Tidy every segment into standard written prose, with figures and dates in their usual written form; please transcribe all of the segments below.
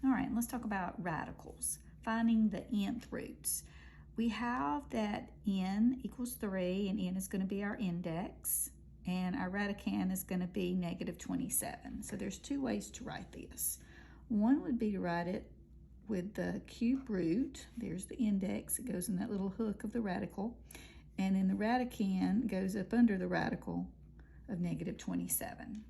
All right, let's talk about radicals, finding the nth roots. We have that n equals 3, and n is going to be our index, and our radicand is going to be negative 27. So there's two ways to write this. One would be to write it with the cube root. There's the index. It goes in that little hook of the radical, and then the radicand goes up under the radical of negative 27.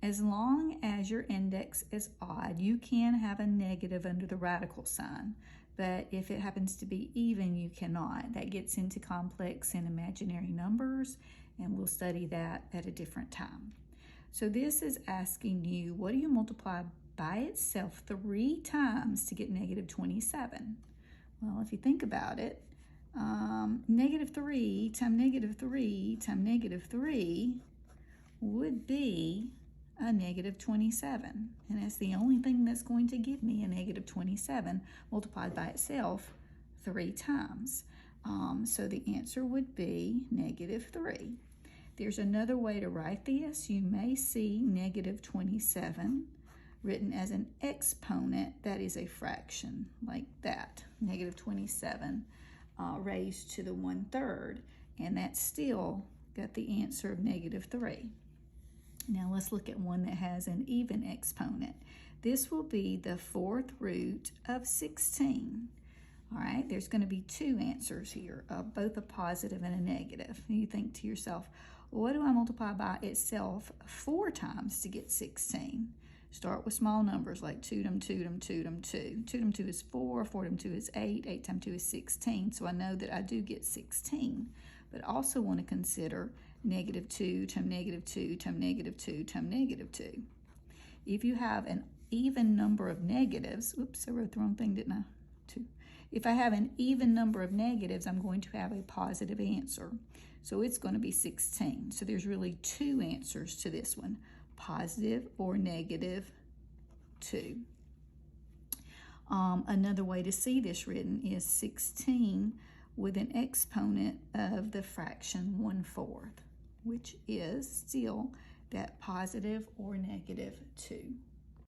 As long as your index is odd, you can have a negative under the radical sign, but if it happens to be even, you cannot. That gets into complex and imaginary numbers, and we'll study that at a different time. So this is asking you, what do you multiply by itself 3 times to get negative 27? Well, if you think about it, negative 3 times negative 3 times negative 3 would be a negative 27, and that's the only thing that's going to give me a negative 27 multiplied by itself 3 times. So the answer would be negative 3. There's another way to write this. You may see negative 27 written as an exponent that is a fraction, like that, negative 27 raised to the 1/3, and that's still got the answer of negative 3. Now let's look at one that has an even exponent. This will be the 4th root of 16. All right, there's going to be 2 answers here, both a positive and a negative. And you think to yourself, what do I multiply by itself 4 times to get 16? Start with small numbers like 2 times 2 times 2 times 2. 2 times 2 is 4, 4 times 2 is 8, 8 times 2 is 16. So I know that I do get 16, but also want to consider negative 2 times negative 2 times negative 2 times negative 2. If you have an even number of negatives, oops, I wrote the wrong thing, didn't I? 2. If I have an even number of negatives, I'm going to have a positive answer. So it's going to be 16. So there's really 2 answers to this one, positive or negative 2. Another way to see this written is 16 with an exponent of the fraction 1/4, which is still that positive or negative 2.